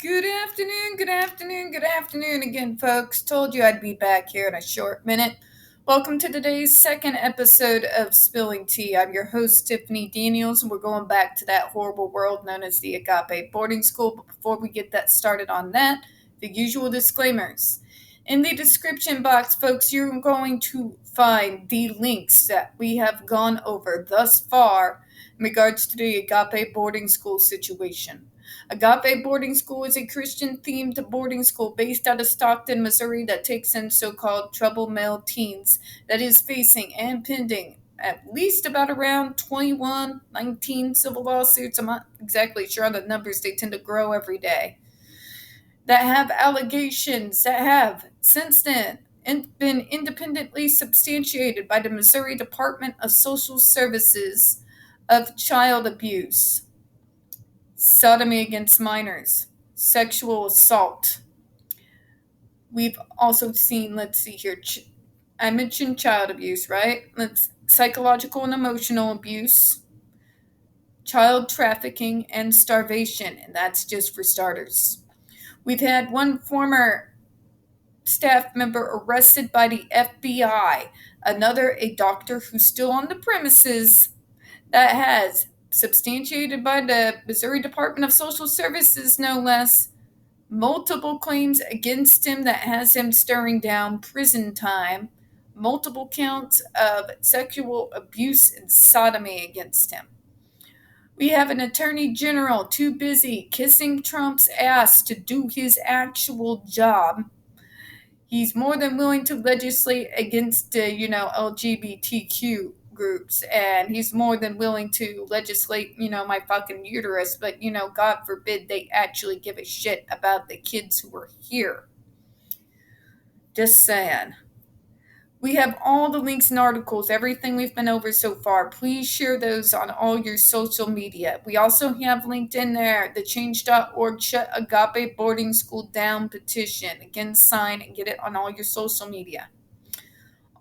Good afternoon again, folks. Told you I'd be back here in a short minute. Welcome to today's second episode of Spilling Tea. I'm your host, Tiffany Daniels, and we're going back to that horrible world known as the Agape boarding school. But before we get that started on that, the usual disclaimers. In the description box, folks, you're going to find the links that we have gone over thus far in regards to the Agape boarding school situation. Agape Boarding School is a Christian-themed boarding school based out of Stockton, Missouri that takes in so-called troubled male teens that is facing and pending at least about around 19 civil lawsuits. I'm not exactly sure on the numbers. They tend to grow every day. That have allegations that have, since then, been independently substantiated by the Missouri Department of Social Services of child abuse, sodomy against minors, sexual assault. We've also seen, let's see here, I mentioned child abuse, right? Psychological and emotional abuse, child trafficking, and starvation, and that's just for starters. We've had one former staff member arrested by the FBI, another a doctor who's still on the premises that has substantiated by the Missouri Department of Social Services, no less, multiple claims against him that has him staring down prison time, multiple counts of sexual abuse and sodomy against him. We have an attorney general too busy kissing Trump's ass to do his actual job. He's more than willing to legislate against, LGBTQ groups, and he's more than willing to legislate, my fucking uterus, but, God forbid they actually give a shit about the kids who are here. Just saying. We have all the links and articles, everything we've been over so far. Please share those on all your social media. We also have linked in there the change.org Shut Agape Boarding School Down petition. Again, sign and get it on all your social media.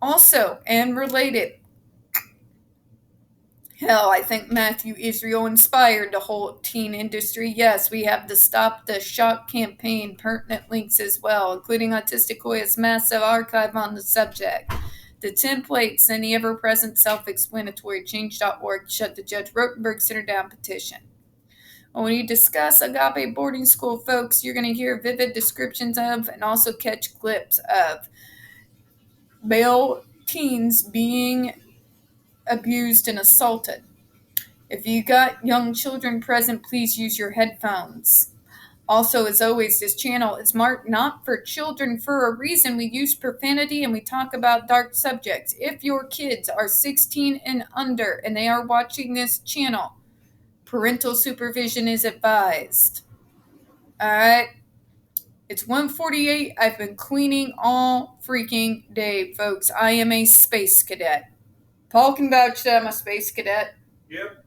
Also, and related, hell, I think Matthew Israel inspired the whole teen industry. Yes, we have the Stop the Shock campaign, pertinent links as well, including Autistic Hoya's massive archive on the subject, the templates, and the ever-present self-explanatory change.org Shut the Judge Rotenberg Center Down petition. When we discuss Agape boarding school, folks, you're going to hear vivid descriptions of and also catch clips of male teens being abused and assaulted. If you got young children present, please use your headphones. Also, as always, this channel is marked not for children for a reason. We use profanity and we talk about dark subjects. If your kids are 16 and under and they are watching this channel, parental supervision is advised. Alright? It's 1:48. I've been cleaning all freaking day, folks. I am a space cadet. Paul can vouch that I'm a space cadet. Yep.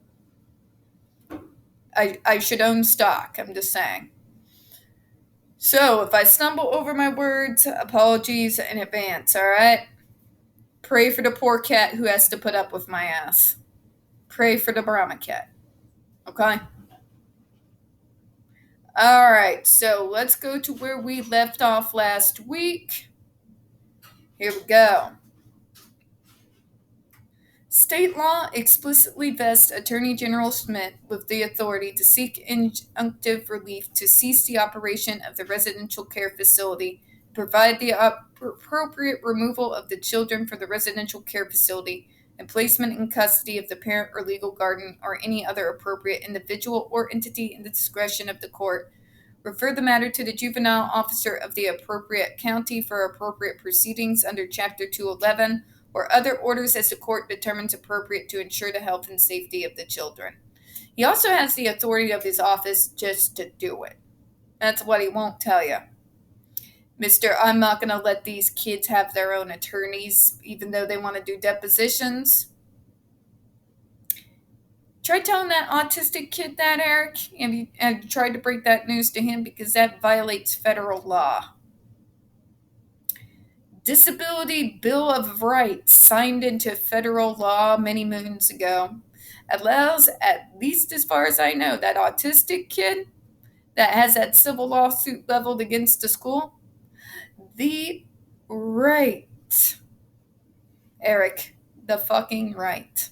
I should own stock, I'm just saying. So, if I stumble over my words, apologies in advance, alright? Pray for the poor cat who has to put up with my ass. Pray for the Brahma cat. Okay? Alright, so let's go to where we left off last week. Here we go. State law explicitly vests Attorney General Schmidt with the authority to seek injunctive relief to cease the operation of the residential care facility, provide the appropriate removal of the children from the residential care facility, and placement in custody of the parent or legal guardian or any other appropriate individual or entity in the discretion of the court. Refer the matter to the juvenile officer of the appropriate county for appropriate proceedings under Chapter 211 or other orders as the court determines appropriate to ensure the health and safety of the children. He also has the authority of his office just to do it. That's what he won't tell you. Mr. I'm not going to let these kids have their own attorneys, even though they want to do depositions. Try telling that autistic kid that, Eric, and tried to break that news to him because that violates federal law. Disability Bill of Rights, signed into federal law many moons ago, allows, at least as far as I know, that autistic kid that has that civil lawsuit leveled against the school? The right, Eric, the fucking right,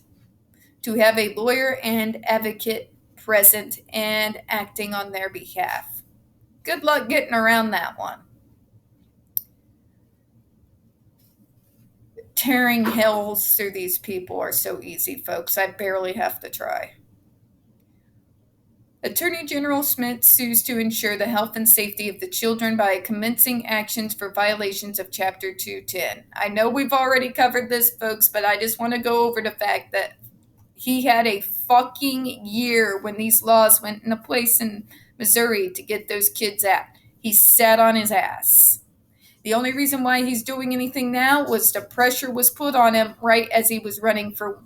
to have a lawyer and advocate present and acting on their behalf. Good luck getting around that one. Tearing hills through these people are so easy, folks. I barely have to try. Attorney General Smith sues to ensure the health and safety of the children by commencing actions for violations of Chapter 210. I know we've already covered this, folks, but I just want to go over the fact that he had a fucking year when these laws went into place in Missouri to get those kids out. He sat on his ass. The only reason why he's doing anything now was the pressure was put on him right as he was running for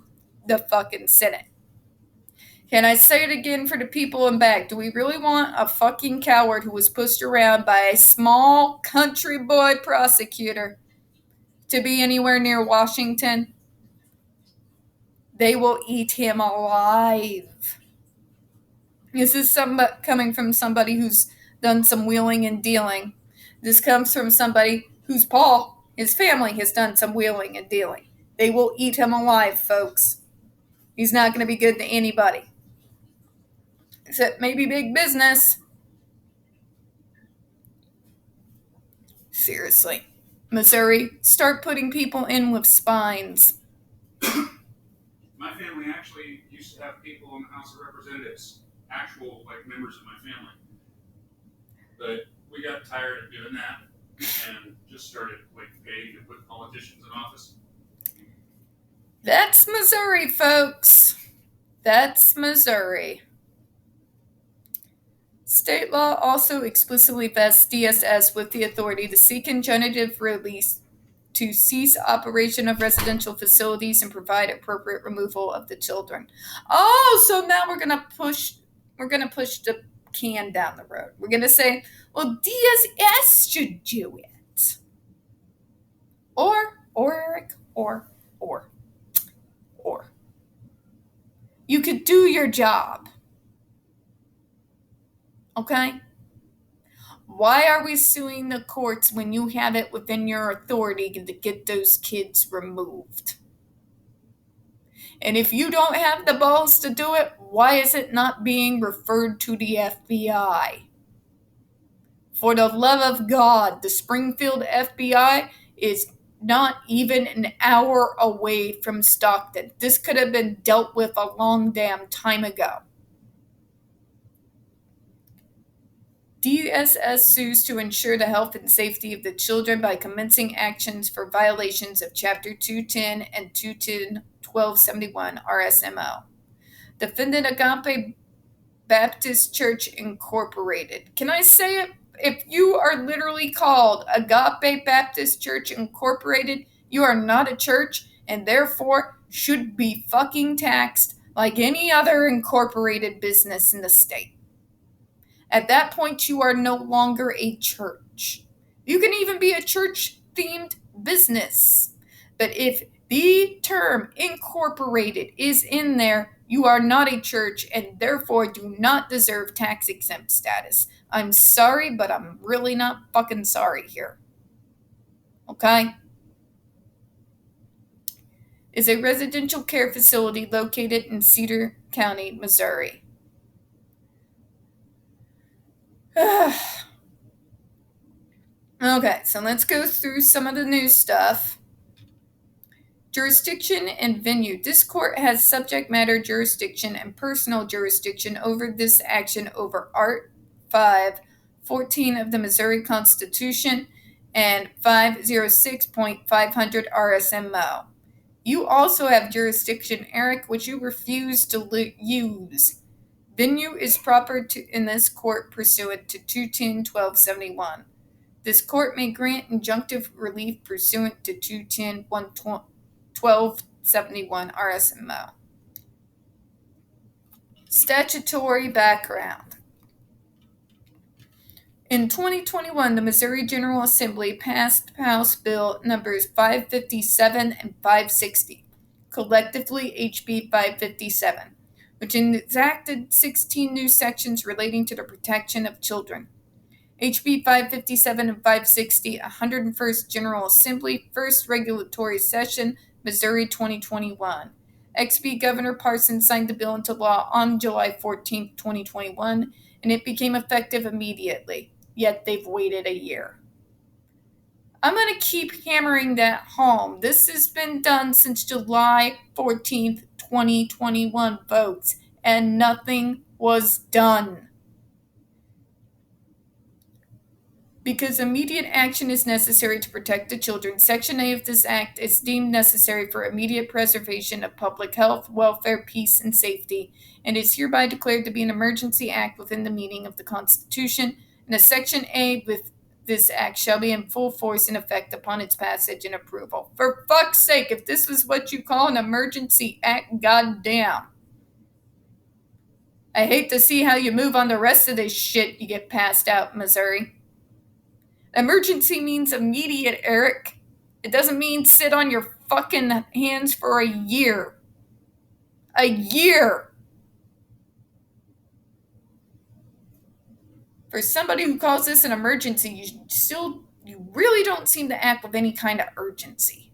the fucking Senate. Can I say it again for the people in back? Do we really want a fucking coward who was pushed around by a small country boy prosecutor to be anywhere near Washington? They will eat him alive. This is coming from somebody who's done some wheeling and dealing. This comes from somebody whose his family has done some wheeling and dealing. They will eat him alive, folks. He's not going to be good to anybody. Except maybe big business. Seriously. Missouri, start putting people in with spines. My family actually used to have people in the House of Representatives, actual members of my family. But we got tired of doing that and just started paying to put politicians in office. That's Missouri, folks. That's Missouri. State law also explicitly vests DSS with the authority to seek injunctive release to cease operation of residential facilities and provide appropriate removal of the children. Oh, so now we're gonna push the can down the road. We're gonna say, well, DSS should do it. Or Eric, or. You could do your job. Okay? Why are we suing the courts when you have it within your authority to get those kids removed? And if you don't have the balls to do it, why is it not being referred to the FBI? For the love of God, the Springfield FBI is not even an hour away from Stockton. This could have been dealt with a long damn time ago. DSS sues to ensure the health and safety of the children by commencing actions for violations of Chapter 210 and 210-1271 RSMO. Defendant Agape Baptist Church Incorporated. Can I say it? If you are literally called Agape Baptist Church Incorporated, you are not a church and therefore should be fucking taxed like any other incorporated business in the state. At that point, you are no longer a church. You can even be a church-themed business. But if the term incorporated is in there, you are not a church and therefore do not deserve tax-exempt status. I'm sorry, but I'm really not fucking sorry here. Okay? Is a residential care facility located in Cedar County, Missouri. Okay, so let's go through some of the new stuff. Jurisdiction and venue. This court has subject matter jurisdiction and personal jurisdiction over this action over Art 514 of the Missouri Constitution and 506.500 RSMO. You also have jurisdiction, Eric, which you refuse to use. Venue is proper in this court pursuant to 210-1271. This court may grant injunctive relief pursuant to 210-1271 RSMO. Statutory background. In 2021, the Missouri General Assembly passed House Bill numbers 557 and 560, collectively HB 557, which enacted 16 new sections relating to the protection of children. HB 557 and 560, 101st General Assembly, First Regulatory Session, Missouri 2021. XB Governor Parsons signed the bill into law on July 14, 2021, and it became effective immediately. Yet they've waited a year. I'm going to keep hammering that home. This has been done since July 14th, 2021, folks, and nothing was done. Because immediate action is necessary to protect the children, Section A of this Act is deemed necessary for immediate preservation of public health, welfare, peace, and safety, and is hereby declared to be an emergency act within the meaning of the Constitution, and a Section A with this act shall be in full force and effect upon its passage and approval. For fuck's sake, if this is what you call an emergency act, goddamn. I hate to see how you move on the rest of this shit you get passed out in Missouri. Emergency means immediate, Eric. It doesn't mean sit on your fucking hands for a year. A year! For somebody who calls this an emergency, you really don't seem to act with any kind of urgency.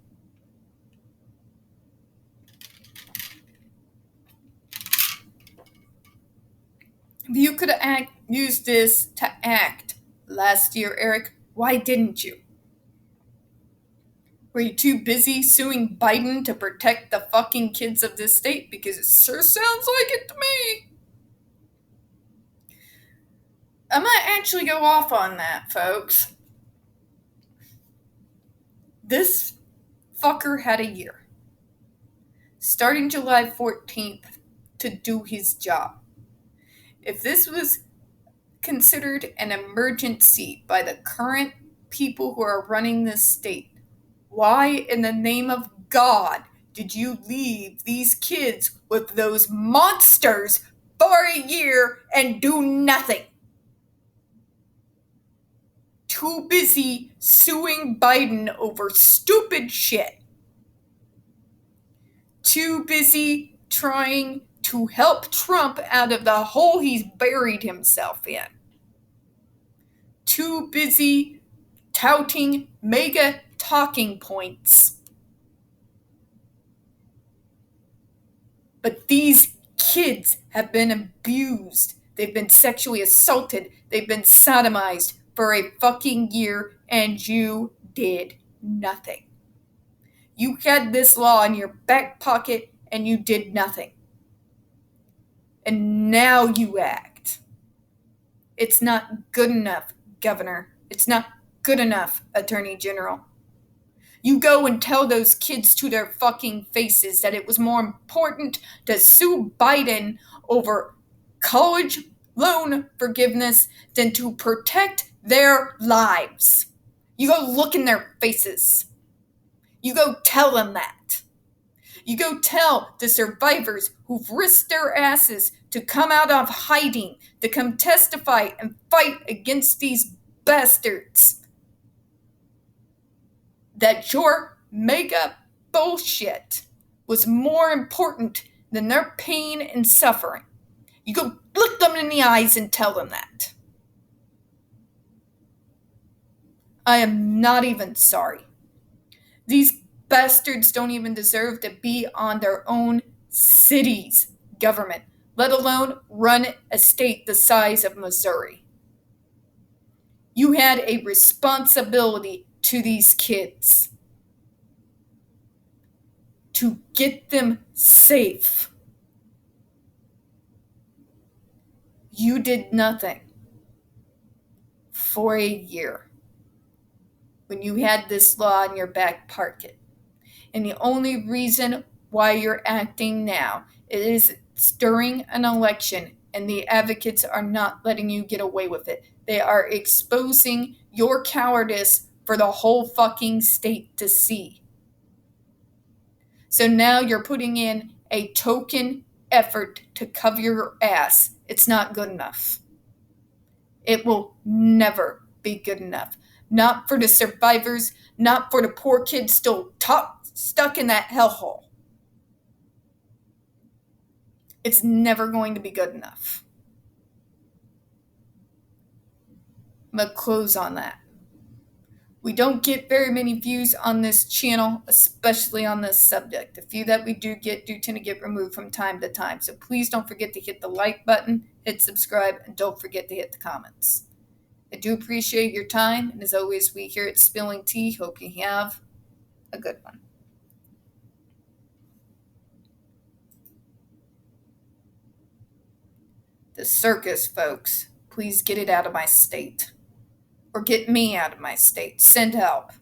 If you could have used this to act last year, Eric, why didn't you? Were you too busy suing Biden to protect the fucking kids of this state? Because it sure sounds like it to me. I might actually go off on that, folks. This fucker had a year, starting July 14th, to do his job. If this was considered an emergency by the current people who are running this state, why in the name of God did you leave these kids with those monsters for a year and do nothing? Too busy suing Biden over stupid shit. Too busy trying to help Trump out of the hole he's buried himself in. Too busy touting mega talking points. But these kids have been abused. They've been sexually assaulted. They've been sodomized for a fucking year, and you did nothing. You had this law in your back pocket, and you did nothing. And now you act. It's not good enough, Governor. It's not good enough, Attorney General. You go and tell those kids to their fucking faces that it was more important to sue Biden over college loan forgiveness than to protect their lives. You go look in their faces. You go tell them that. You go tell the survivors who've risked their asses to come out of hiding, to come testify and fight against these bastards, that your mega bullshit was more important than their pain and suffering. You go look them in the eyes and tell them that. I am not even sorry. These bastards don't even deserve to be on their own city's government, let alone run a state the size of Missouri. You had a responsibility to these kids to get them safe. You did nothing for a year when you had this law in your back pocket. And the only reason why you're acting now is it's during an election, and the advocates are not letting you get away with it. They are exposing your cowardice for the whole fucking state to see. So now you're putting in a token effort to cover your ass. It's not good enough. It will never be good enough. Not for the survivors, not for the poor kids still stuck in that hellhole. It's never going to be good enough. I'm going to close on that. We don't get very many views on this channel, especially on this subject. The few that we do tend to get removed from time to time. So please don't forget to hit the like button, hit subscribe, and don't forget to hit the comments. I do appreciate your time, and as always, we here at Spilling Tea hope you have a good one. The circus, folks. Please get it out of my state. Or get me out of my state. Send help.